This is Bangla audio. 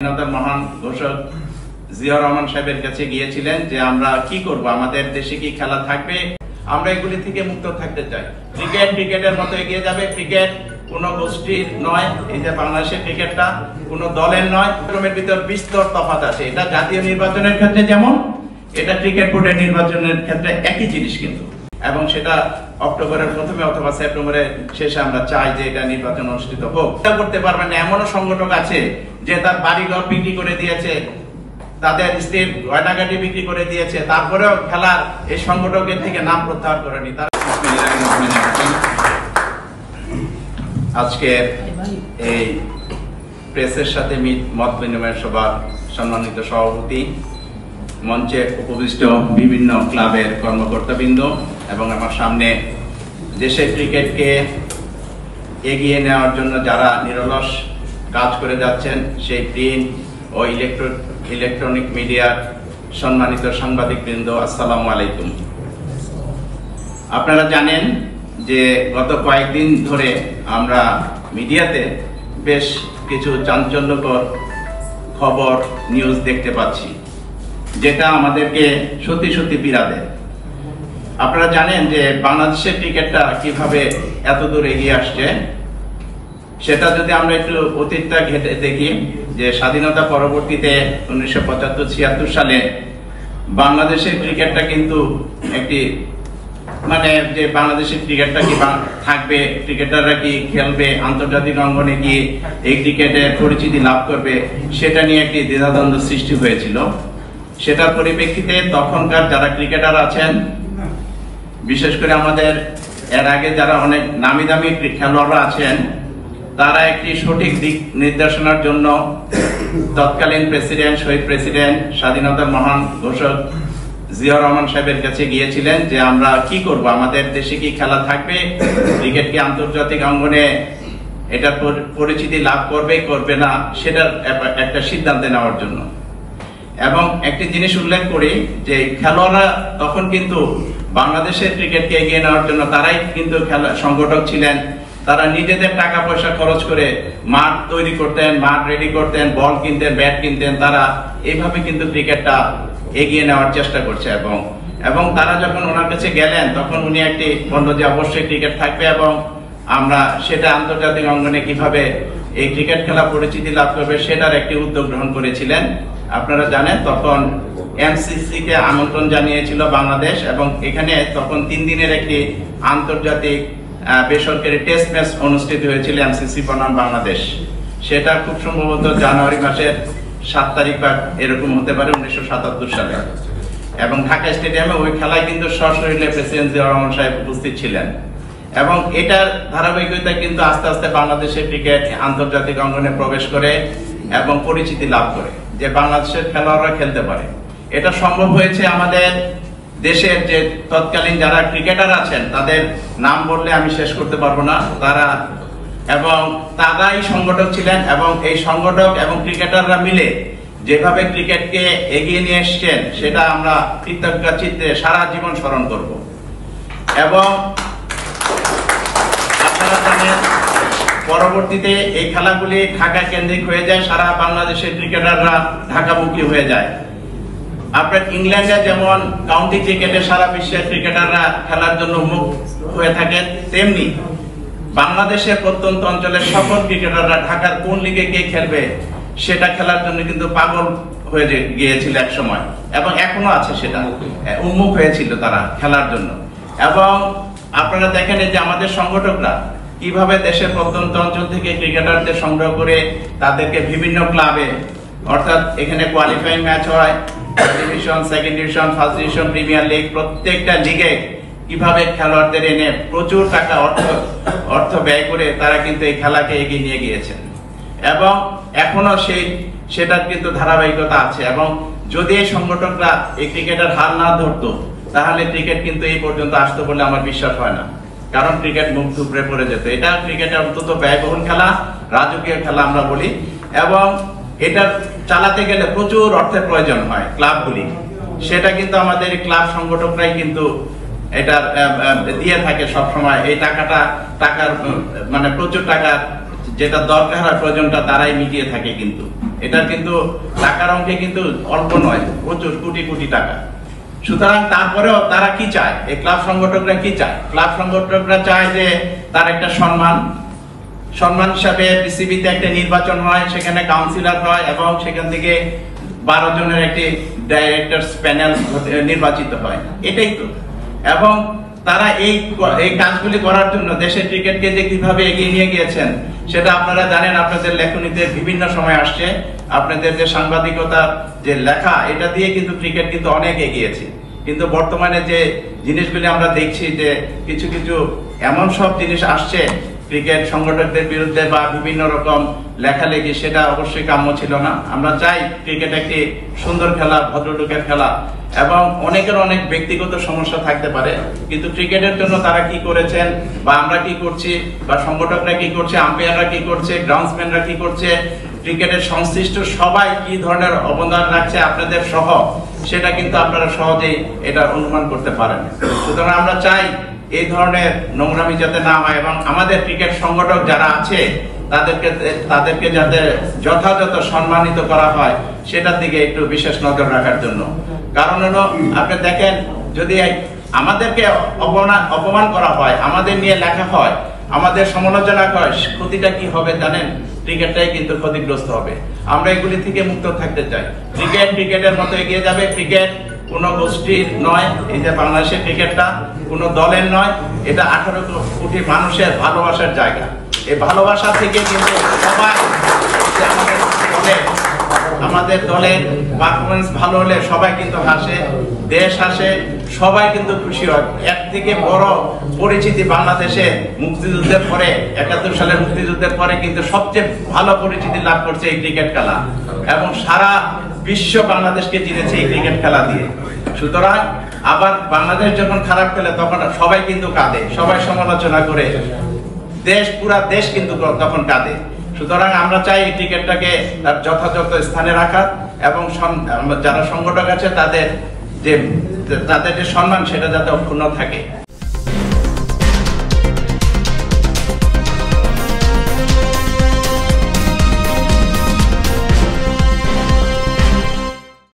স্বাধীনতার মহান ঘোষক জিয়াউর রহমান সাহেবের কাছে গিয়েছিলেন যে আমরা কি করব, আমাদের দেশে কি খেলা থাকবে, আমরা এগুলি থেকে মুক্ত থাকতে চাই। ক্রিকেটের মতো এগিয়ে যাবে। ক্রিকেট কোনো গোষ্ঠীর নয়, এই যে বাংলাদেশের ক্রিকেটটা কোনো দলের নয়, ক্রমের ভিতর বিস্তর তফাৎ আছে। এটা জাতীয় নির্বাচনের ক্ষেত্রে যেমন, এটা ক্রিকেট বোর্ডের নির্বাচনের ক্ষেত্রে একই জিনিস কিন্তু, এবং সেটা অক্টোবরের প্রথমে অথবা সেপ্টেম্বরের শেষে আমরা চাই যে এটা নির্বাচন অনুষ্ঠিত হোক। এটা করতে পারবেন না এমনও সংগঠক আছে যে তার বাড়িঘর বিক্রি করে দিয়েছে, তাদের স্ত্রীর গয়নাগাটি বিক্রি করে দিয়েছে, তারপরেও খেলার এই সংগঠকের থেকে নাম প্রত্যাহার করেনি। আজকে এই প্রেসের সাথে মত বিনিময় সভার সম্মানিত সভাপতি, মঞ্চে উপবিষ্ট বিভিন্ন ক্লাবের কর্মকর্তাবৃন্দ এবং আমার সামনে দেশের ক্রিকেটকে এগিয়ে নেওয়ার জন্য যারা নিরলস কাজ করে যাচ্ছেন, সেই প্রিন্ট ও ইলেকট্রনিক মিডিয়ার সম্মানিত সাংবাদিকবৃন্দ, আসসালামু আলাইকুম। আপনারা জানেন যে গত কয়েকদিন ধরে আমরা মিডিয়াতে বেশ কিছু চাঞ্চল্যকর খবর নিউজ দেখতে পাচ্ছি, যেটা আমাদেরকে সত্যি সত্যি পীড়া দেয়। আপনারা জানেন যে বাংলাদেশের ক্রিকেটটা কিভাবে এত দূর এগিয়ে আসছে, সেটা যদি আমরা একটু অতীতটা ঘেঁটে দেখি, যে স্বাধীনতা পরবর্তীতে 1975-76 সালে বাংলাদেশের ক্রিকেটটা কিন্তু একটি যে বাংলাদেশের ক্রিকেটটা কি থাকবে, ক্রিকেটাররা কি খেলবে, আন্তর্জাতিক অঙ্গনে কি এই ক্রিকেটের পরিচিতি লাভ করবে, সেটা নিয়ে একটি দ্বিধাদ্বন্দ্ব সৃষ্টি হয়েছিল। সেটার পরিপ্রেক্ষিতে তখনকার যারা ক্রিকেটার আছেন, বিশেষ করে আমাদের এর আগে যারা অনেক নামি দামি খেলোয়াড়রা আছেন, তারা একটি সঠিক দিক নির্দেশনার জন্য তৎকালীন প্রেসিডেন্ট, শহীদ প্রেসিডেন্ট, স্বাধীনতার মহান ঘোষক জিয়াউর রহমান সাহেবের কাছে গিয়েছিলেন যে আমরা কি করব, আমাদের দেশে কি খেলা থাকবে, ক্রিকেট কি আন্তর্জাতিক অঙ্গনে এটার পরিচিতি লাভ করবে করবে না, সেটার একটা সিদ্ধান্ত নেওয়ার জন্য। এবং একটি জিনিস উল্লেখ করি যে খেলোয়াড়রা তখন কিন্তু বাংলাদেশের ক্রিকেটকে এগিয়ে নেওয়ার জন্য তারাই কিন্তু সংগঠক ছিলেন। তারা নিজেদের টাকা পয়সা খরচ করে মাঠ তৈরি করতেন, মাঠ রেডি করতেন, বল কিনতেন, ব্যাট কিনতেন। তারা এইভাবে কিন্তু ক্রিকেটটা এগিয়ে নেওয়ার চেষ্টা করছে। এবং তারা যখন ওনার কাছে গেলেন, তখন উনি একটি বলল যে অবশ্যই ক্রিকেট থাকবে এবং আমরা সেটা আন্তর্জাতিক অঙ্গনে কিভাবে এই ক্রিকেট খেলা পরিচিতি লাভ করবে সেটার একটি উদ্যোগ গ্রহণ করেছিলেন। আপনারা জানেন তখন এমসিসি কে আমন্ত্রণ জানিয়েছিল বাংলাদেশ, এবং এখানে তখন 3 দিনের একটি আন্তর্জাতিক বেসরকারি টেস্ট ম্যাচ অনুষ্ঠিত হয়েছিল এমসিসি বনাম বাংলাদেশ। সেটা খুব সম্ভবত জানুয়ারি মাসের 7 তারিখ বা এরকম হতে পারে, 1977 সালে। এবং ঢাকা স্টেডিয়ামে ওই খেলায় কিন্তু সশরীরে প্রেসিডেন্ট জিয়াউর রহমান সাহেব উপস্থিত ছিলেন। এবং এটার ধারাবাহিকতা কিন্তু আস্তে আস্তে বাংলাদেশের ক্রিকেট আন্তর্জাতিক অঙ্গনে প্রবেশ করে এবং পরিচিতি লাভ করে, যে বাংলাদেশের খেলোয়াড়রা খেলতে পারে। এটা সম্ভব হয়েছে আমাদের দেশের যে তৎকালীন যারা ক্রিকেটার আছেন, তাদের নাম বললে আমি শেষ করতে পারবো না, তারাই সংগঠক ছিলেন। এবং এই সংগঠক এবং ক্রিকেটাররা মিলে যেভাবে ক্রিকেটকে এগিয়ে নিয়ে এসছেন, সেটা আমরা কৃতজ্ঞতা চিত্তে সারা জীবন স্মরণ করব। এবং আপনারা জানেন পরবর্তীতে এই খেলাগুলি ঢাকা কেন্দ্রিক হয়ে যায়, সারা বাংলাদেশের ক্রিকেটাররা ঢাকামুখী হয়ে যায়। আপনার ইংল্যান্ডে যেমন কাউন্টি ক্রিকেটে সারা বিশ্বের ক্রিকেটাররা খেলার জন্য মুখ হয়ে থাকেন, তেমনি বাংলাদেশের প্রত্যন্ত অঞ্চলের সকল ক্রিকেটাররা ঢাকার কোন লিগে কে খেলবে সেটা খেলার জন্য কিন্তু পাগল হয়ে গিয়েছিল এক সময়, এবং এখনো আছে, সেটা উন্মুখ হয়েছিল তারা খেলার জন্য। এবং আপনারা দেখেন যে আমাদের সংগঠকরা কিভাবে দেশের প্রত্যন্ত অঞ্চল থেকে ক্রিকেটারদের সংগ্রহ করে তাদেরকে বিভিন্ন ক্লাবে, অর্থাৎ এখানে কোয়ালিফাইং ম্যাচ হয়, division, second division, first division, premier league, প্রত্যেকটা লিগে কিভাবে খেলোয়াড়দের এনে প্রচুর টাকা অর্থ ব্যয় করে তারা কিন্তু এই খেলাকে এগিয়ে নিয়ে গিয়েছেন। এবং এখনো সেটার কিন্তু ধারাবাহিকতা আছে। এবং যদি এই সংগঠকরা এই ক্রিকেটের হাল না ধরতো, তাহলে ক্রিকেট কিন্তু এই পর্যন্ত আসতো বলে আমার বিশ্বাস হয় না। কারণ ক্রিকেট মুখ থুবড়ে পড়ে যেত। এটা ক্রিকেটের অন্তত ব্যয়বহুল খেলা, রাজকীয় খেলা আমরা বলি, এবং এটা চালাতে গেলে প্রচুর অর্থের প্রয়োজন হয় ক্লাবগুলি। সেটা কিন্তু আমাদের ক্লাব সংগঠকরাই কিন্তু এটা দিয়ে থাকে সবসময়। এই টাকার প্রচুর টাকা যেটা দরকার হয় প্রয়োজনটা তারাই মিটিয়ে থাকে কিন্তু। এটা কিন্তু টাকার অঙ্কে কিন্তু অল্প নয়, প্রচুর কোটি কোটি টাকা। সুতরাং তারপরেও তারা কি চায়, এই ক্লাব সংগঠকরা কি চায়? ক্লাব সংগঠকরা চায় যে তার একটা সম্মান হিসাবে পিসিবিতে একটা নির্বাচন হয়, সেখানে কাউন্সিলর হয় এবং সেখান থেকে 12 জনের একটি ডাইরেক্টরস প্যানেল নির্বাচিত হয়, এটাই তো। এবং তারা এই কাজগুলি করার জন্য দেশের ক্রিকেটকে যে কিভাবে এগিয়ে নিয়ে গিয়েছেন সেটা আপনারা জানেন, আপনাদের লেখনীতে বিভিন্ন সময় আসছে। আপনাদের যে সাংবাদিকতার যে লেখা, এটা দিয়ে কিন্তু ক্রিকেট কিন্তু অনেক এগিয়েছে। কিন্তু বর্তমানে যে জিনিসগুলি আমরা দেখছি যে কিছু কিছু এমন সব জিনিস আসছে ক্রিকেট সংগঠকদের বিরুদ্ধে বা বিভিন্ন রকম লেখালেখি, সেটা অবশ্যই কাম্য ছিল না। আমরা চাই ক্রিকেট একটি সুন্দর খেলা, ভদ্রলোকের খেলা, এবং অনেকের অনেক ব্যক্তিগত সমস্যা থাকতে পারে, কিন্তু ক্রিকেটের জন্য তারা কি করেছেন বা আমরা কি করছি বা সংগঠকরা কি করছে, আম্পায়াররা কি করছে, গ্রাউন্ডসম্যানরা কি করছে, ক্রিকেটের সংশ্লিষ্ট সবাই কি ধরনের অবদান রাখছে আপনাদের সহ, সেটা কিন্তু আপনারা সহজেই এটা অনুমান করতে পারেন। সুতরাং আমরা চাই এই ধরনের নোংরামি যাতে না হয় এবং আমাদের ক্রিকেট সংগঠক যারা আছে তাদেরকে যাতে যথাযথ সম্মানিত করা হয় সেটার দিকে একটু বিশেষ নজর রাখার জন্য। কারণ হলো আপনি দেখেন, যদি আমাদেরকে অপমান করা হয়, আমাদের নিয়ে লেখা হয়, আমাদের সমালোচনা হয়, ক্ষতিটা কি হবে জানেন? ক্রিকেটটাই কিন্তু ক্ষতিগ্রস্ত হবে। আমরা এগুলি থেকে মুক্ত থাকতে চাই। ক্রিকেটের মতো এগিয়ে যাবে। ক্রিকেট কোনো গোষ্ঠীর নয়, এই যে বাংলাদেশের ক্রিকেটটা কোনো দলের নয়, এটা 18 কোটি মানুষের ভালোবাসার জায়গা। এই ভালোবাসা থেকে কিন্তু সবাই, আমাদের দলের পারফরমেন্স ভালো হলে সবাই কিন্তু হাসে, দেশ হাসে, সবাই কিন্তু খুশি হয়। এর থেকে বড় পরিচিতি বাংলাদেশে মুক্তিযুদ্ধের পরে, 71 সালের মুক্তিযুদ্ধের পরে কিন্তু সবচেয়ে ভালো পরিচিতি লাভ করছে এই ক্রিকেট খেলা, এবং সারা বিশ্ব বাংলাদেশকে চিনেছে এই ক্রিকেট খেলা দিয়ে। সুতরাং আবার বাংলাদেশ যখন খারাপ খেলে তখন সবাই কিন্তু কাঁদে, সবাই সমালোচনা করে, পুরা দেশ কিন্তু তখন কাঁদে। সুতরাং আমরা চাই এই ক্রিকেটটাকে তার যথাযথ স্থানে রাখা এবং যারা সংগঠক আছে তাদের যে সম্মান সেটা যাতে অক্ষুণ্ণ থাকে।